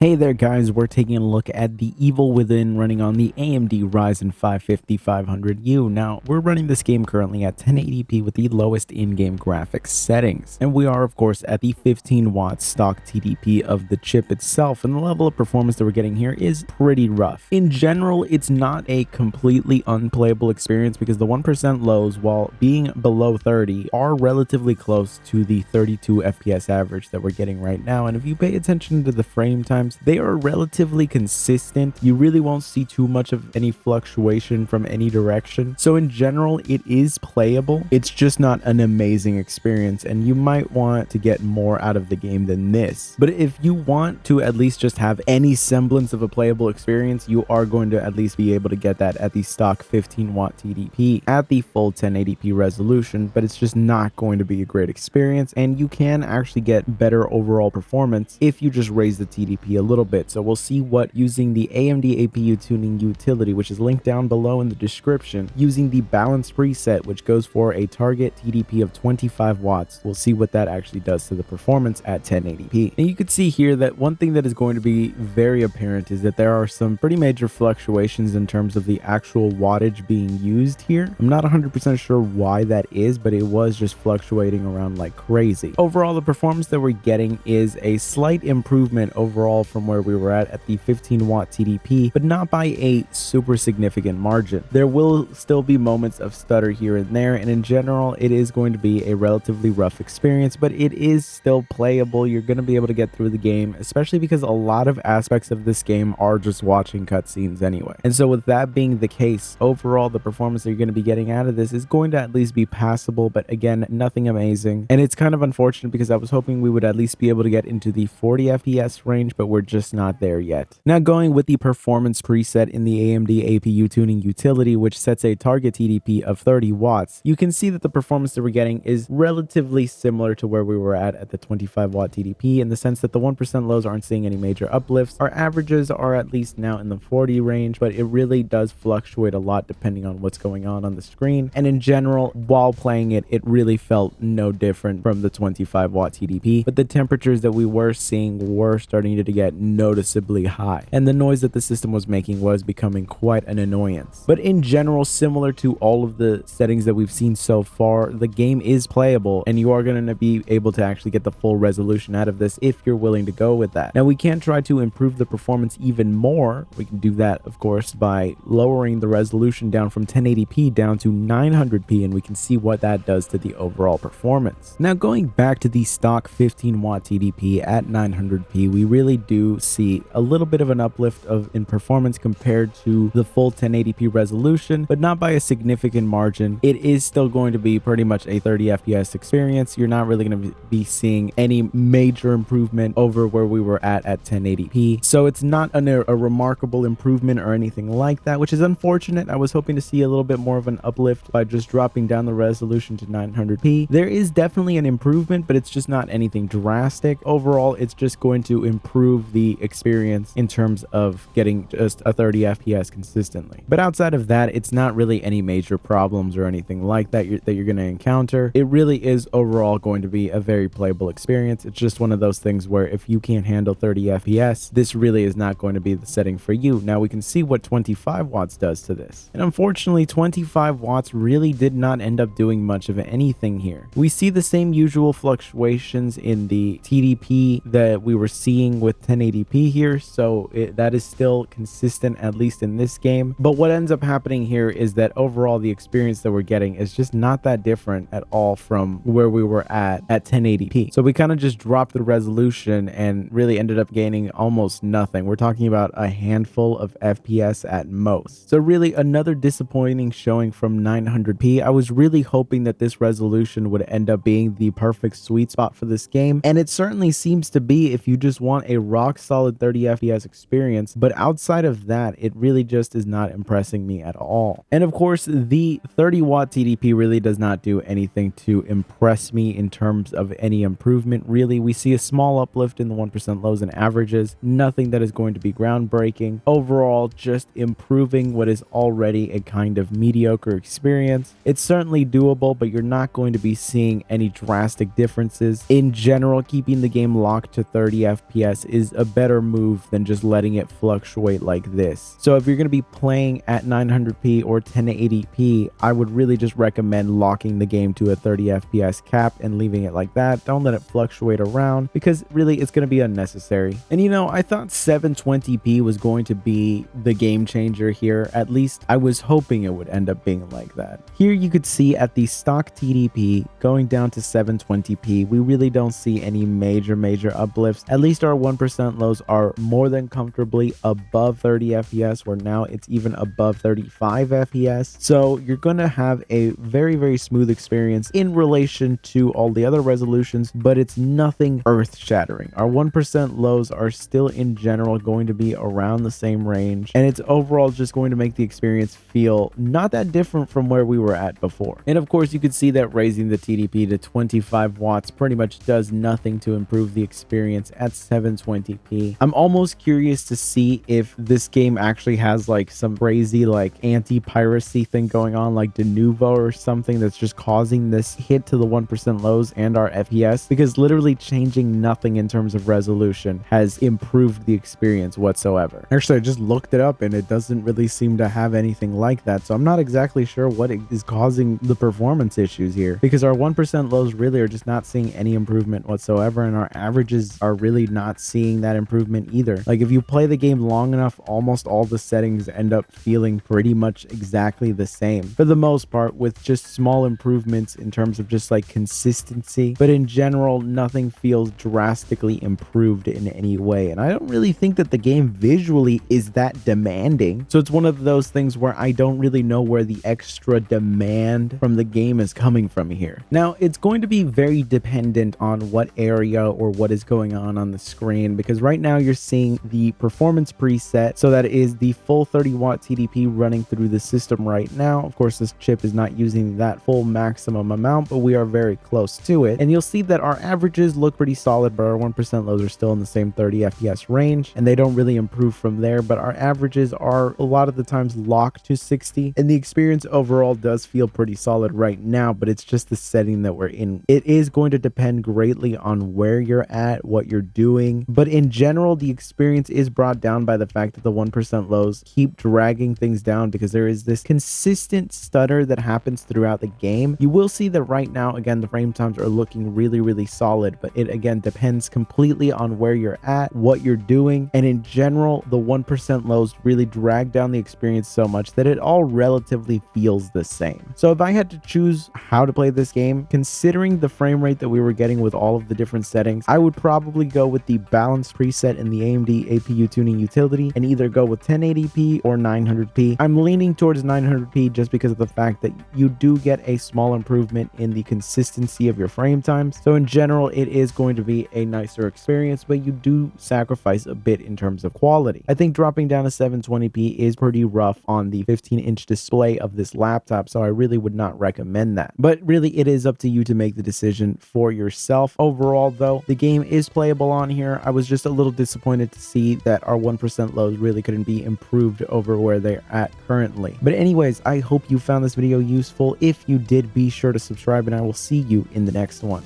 Hey there guys, we're taking a look at the Evil Within running on the AMD Ryzen 550-500U. Now, we're running this game currently at 1080p with the lowest in-game graphics settings. And we are, of course, at the 15 watt stock TDP of the chip itself, and the level of performance that we're getting here is pretty rough. In general, it's not a completely unplayable experience because the 1% lows, while being below 30, are relatively close to the 32 FPS average that we're getting right now. And if you pay attention to the frame times, they are relatively consistent. You really won't see too much of any fluctuation from any direction. So in general, it is playable. It's just not an amazing experience, and you might want to get more out of the game than this. But if you want to at least just have any semblance of a playable experience, you are going to at least be able to get that at the stock 15 watt TDP at the full 1080p resolution, but it's just not going to be a great experience, and you can actually get better overall performance if you just raise the TDP a little bit. So we'll see what using the AMD APU tuning utility, which is linked down below in the description, using the balance preset, which goes for a target TDP of 25 watts. We'll see what that actually does to the performance at 1080p. And you can see here that one thing that is going to be very apparent is that there are some pretty major fluctuations in terms of the actual wattage being used here. I'm not 100% sure why that is, but it was just fluctuating around like crazy. Overall, the performance that we're getting is a slight improvement overall from where we were at the 15 watt TDP, but not by a super significant margin. There will still be moments of stutter here and there, and in general, it is going to be a relatively rough experience, but it is still playable. You're going to be able to get through the game, especially because a lot of aspects of this game are just watching cutscenes anyway. And so with that being the case, overall, the performance that you're going to be getting out of this is going to at least be passable, but again, nothing amazing. And it's kind of unfortunate because I was hoping we would at least be able to get into the 40 FPS range, but we're just not there yet. Now, going with the performance preset in the AMD APU tuning utility, which sets a target TDP of 30 watts, you can see that the performance that we're getting is relatively similar to where we were at the 25 watt TDP, in the sense that the 1% lows aren't seeing any major uplifts. Our averages are at least now in the 40 range, but it really does fluctuate a lot depending on what's going on the screen. And in general, while playing it, it really felt no different from the 25 watt TDP, but the temperatures that we were seeing were starting to get noticeably high, and the noise that the system was making was becoming quite an annoyance. But in general, similar to all of the settings that we've seen so far, the game is playable, and you are going to be able to actually get the full resolution out of this if you're willing to go with that. Now, we can try to improve the performance even more. We can do that, of course, by lowering the resolution down from 1080p down to 900p, and we can see what that does to the overall performance. Now, going back to the stock 15 watt TDP at 900p, we really do see a little bit of an uplift in performance compared to the full 1080p resolution, but not by a significant margin. It is still going to be pretty much a 30 FPS experience. You're not really going to be seeing any major improvement over where we were at 1080p. So it's not a remarkable improvement or anything like that, which is unfortunate. I was hoping to see a little bit more of an uplift by just dropping down the resolution to 900p. There is definitely an improvement, but it's just not anything drastic. Overall, it's just going to improve the experience in terms of getting just a 30 FPS consistently. But outside of that, it's not really any major problems or anything like that you're going to encounter. It really is overall going to be a very playable experience. It's just one of those things where if you can't handle 30 FPS, this really is not going to be the setting for you. Now, we can see what 25 watts does to this. And unfortunately, 25 watts really did not end up doing much of anything here. We see the same usual fluctuations in the TDP that we were seeing with 1080p here, so that is still consistent, at least in this game. But what ends up happening here is that overall the experience that we're getting is just not that different at all from where we were at 1080p. So we kind of just dropped the resolution and really ended up gaining almost nothing. We're talking about a handful of FPS at most. So really another disappointing showing from 900p. I was really hoping that this resolution would end up being the perfect sweet spot for this game, and it certainly seems to be if you just want a rock solid 30 FPS experience. But outside of that, it really just is not impressing me at all. And of course, the 30 watt TDP really does not do anything to impress me in terms of any improvement. Really, we see a small uplift in the 1% lows and averages, nothing that is going to be groundbreaking. Overall, just improving what is already a kind of mediocre experience. It's certainly doable, but you're not going to be seeing any drastic differences. In general, keeping the game locked to 30 FPS is is a better move than just letting it fluctuate like this. So if you're going to be playing at 900p or 1080p, I would really just recommend locking the game to a 30 FPS cap and leaving it like that. Don't let it fluctuate around, because really it's going to be unnecessary. And you know, I thought 720p was going to be the game changer here. At least I was hoping it would end up being like that. Here you could see at the stock TDP going down to 720p, we really don't see any major uplifts. At least our 1% lows are more than comfortably above 30 FPS, where now it's even above 35 FPS. So you're going to have a very smooth experience in relation to all the other resolutions, but it's nothing earth-shattering. Our 1% lows are still in general going to be around the same range, and it's overall just going to make the experience feel not that different from where we were at before. And of course, you could see that raising the TDP to 25 watts pretty much does nothing to improve the experience at 720p. I'm almost curious to see if this game actually has like some crazy like anti-piracy thing going on, like de novo or something, that's just causing this hit to the 1% lows and our FPS, because literally changing nothing in terms of resolution has improved the experience whatsoever. Actually, I just looked it up and it doesn't really seem to have anything like that, so I'm not exactly sure what is causing the performance issues here, because our 1% lows really are just not seeing any improvement whatsoever, and our averages are really not seeing that improvement either. Like if you play the game long enough, almost all the settings end up feeling pretty much exactly the same for the most part, with just small improvements in terms of just like consistency, but in general nothing feels drastically improved in any way. And I don't really think that the game visually is that demanding, so it's one of those things where I don't really know where the extra demand from the game is coming from here. Now it's going to be very dependent on what area or what is going on the screen, because right now you're seeing the performance preset, so that is the full 30 watt TDP running through the system right now. Of course, this chip is not using that full maximum amount, but we are very close to it, and you'll see that our averages look pretty solid, but our 1% lows are still in the same 30 FPS range, and they don't really improve from there. But our averages are a lot of the times locked to 60, and the experience overall does feel pretty solid right now, but it's just the setting that we're in. It is going to depend greatly on where you're at, what you're doing, but in general the experience is brought down by the fact that the 1% lows keep dragging things down, because there is this consistent stutter that happens throughout the game. You will see that right now, again, the frame times are looking really solid, but it again depends completely on where you're at, what you're doing, and in general the 1% lows really drag down the experience so much that it all relatively feels the same. So if I had to choose how to play this game, considering the frame rate that we were getting with all of the different settings, I would probably go with the balanced preset in the AMD APU tuning utility and either go with 1080p or 900p. I'm leaning towards 900p just because of the fact that you do get a small improvement in the consistency of your frame times. So in general, it is going to be a nicer experience, but you do sacrifice a bit in terms of quality. I think dropping down to 720p is pretty rough on the 15-inch display of this laptop, so I really would not recommend that. But really, it is up to you to make the decision for yourself. Overall, though, the game is playable on here. I was just a little disappointed to see that our 1% lows really couldn't be improved over where they're at currently. But anyways, I hope you found this video useful. If you did, be sure to subscribe, and I will see you in the next one.